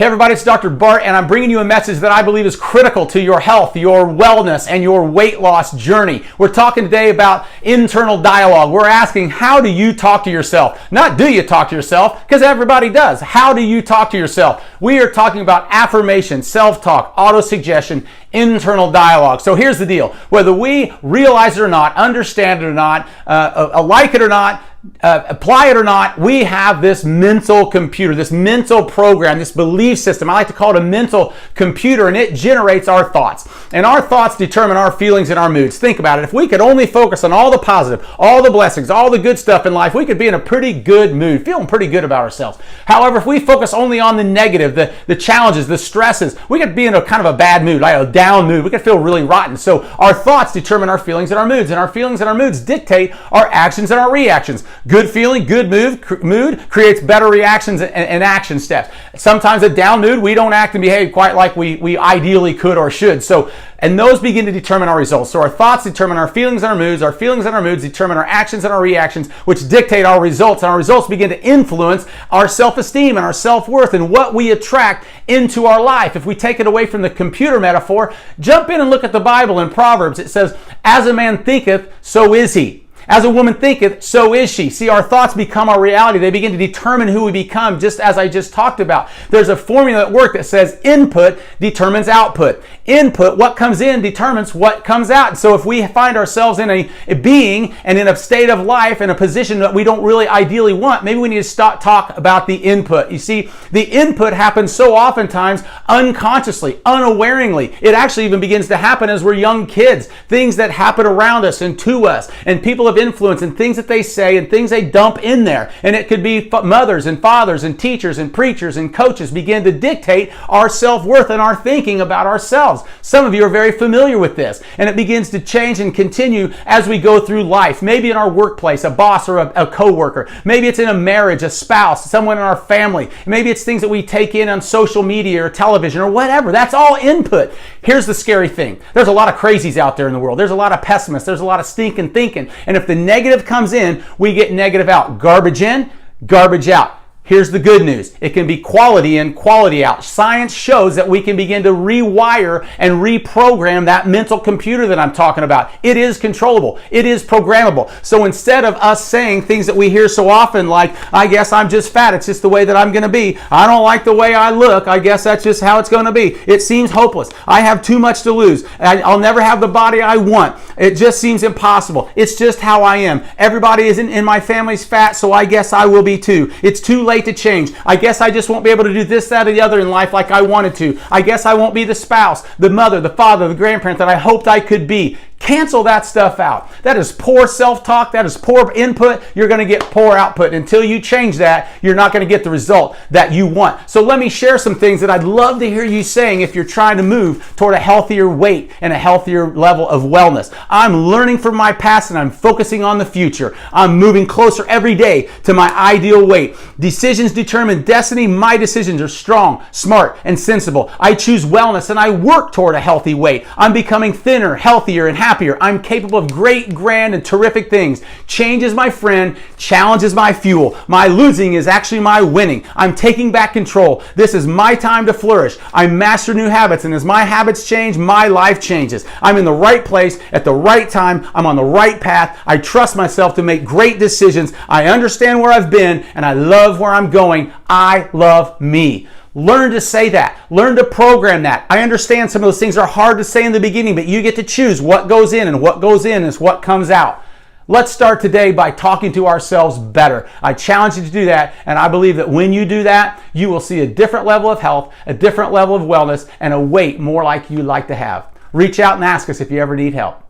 Hey everybody, it's Dr. Bart, and I'm bringing you a message that I believe is critical to your health, your wellness, and your weight loss journey. We're talking today about internal dialogue. We're asking, how do you talk to yourself? Not do you talk to yourself, because everybody does. How do you talk to yourself? We are talking about affirmation, self-talk, auto-suggestion, internal dialogue. So here's the deal. Whether we realize it or not, understand it or not, like it or not, apply it or not, we have this mental computer, this mental program, this belief system. I like to call it a mental computer, and it generates our thoughts. And our thoughts determine our feelings and our moods. Think about it. If we could only focus on all the positive, all the blessings, all the good stuff in life, we could be in a pretty good mood, feeling pretty good about ourselves. However, if we focus only on the negative, the challenges, the stresses, we could be in a kind of a bad mood, like a down mood. We could feel really rotten. So our thoughts determine our feelings and our moods, and our feelings and our moods dictate our actions and our reactions. Good feeling, good mood creates better reactions and action steps. Sometimes a down mood, we don't act and behave quite like we ideally could or should. And those begin to determine our results. So our thoughts determine our feelings and our moods. Our feelings and our moods determine our actions and our reactions, which dictate our results. And our results begin to influence our self-esteem and our self-worth and what we attract into our life. If we take it away from the computer metaphor, jump in and look at the Bible in Proverbs. It says, "As a man thinketh, so is he. As a woman thinketh, so is she." See, our thoughts become our reality. They begin to determine who we become, just as I just talked about. There's a formula at work that says input determines output. Input, what comes in, determines what comes out. So if we find ourselves in a being and in a state of life, in a position that we don't really ideally want, maybe we need to stop talk about the input. You see, the input happens so oftentimes unconsciously, unawareingly. It actually even begins to happen as we're young kids. Things that happen around us and to us, and people of influence and things that they say and things they dump in there. And it could be mothers and fathers and teachers and preachers and coaches begin to dictate our self-worth and our thinking about ourselves. Some of you are very familiar with this, and it begins to change and continue as we go through life. Maybe in our workplace, a boss or a coworker. Maybe it's in a marriage, a spouse, someone in our family. Maybe it's things that we take in on social media or television or whatever. That's all input. Here's the scary thing. There's a lot of crazies out there in the world. There's a lot of pessimists. There's a lot of stinking thinking. And if the negative comes in, we get negative out. Garbage in, garbage out. Here's the good news. It can be quality in, quality out. Science shows that we can begin to rewire and reprogram that mental computer that I'm talking about. It is controllable. It is programmable. So instead of us saying things that we hear so often like, "I guess I'm just fat. It's just the way that I'm going to be. I don't like the way I look. I guess that's just how it's going to be. It seems hopeless. I have too much to lose. I'll never have the body I want. It just seems impossible. It's just how I am. Everybody in my family's fat, so I guess I will be too. It's too late to change. I guess I just won't be able to do this, that, or the other in life like I wanted to. I guess I won't be the spouse, the mother, the father, the grandparent that I hoped I could be." Cancel that stuff out. That is poor self-talk. That is poor input. You're going to get poor output. Until you change that, you're not going to get the result that you want. So let me share some things that I'd love to hear you saying if you're trying to move toward a healthier weight and a healthier level of wellness. I'm learning from my past and I'm focusing on the future. I'm moving closer every day to my ideal weight. Decisions determine destiny. My decisions are strong, smart, and sensible. I choose wellness and I work toward a healthy weight. I'm becoming thinner, healthier, and happier. I'm capable of great, grand, and terrific things. Change is my friend. Challenge is my fuel. My losing is actually my winning. I'm taking back control. This is my time to flourish. I master new habits, and as my habits change, my life changes. I'm in the right place at the right time. I'm on the right path. I trust myself to make great decisions. I understand where I've been, and I love where I'm going. I love me. Learn to say that. Learn to program that. I understand some of those things are hard to say in the beginning, but you get to choose what goes in, and what goes in is what comes out. Let's start today by talking to ourselves better. I challenge you to do that, and I believe that when you do that, you will see a different level of health, a different level of wellness, and a weight more like you like to have. Reach out and ask us if you ever need help.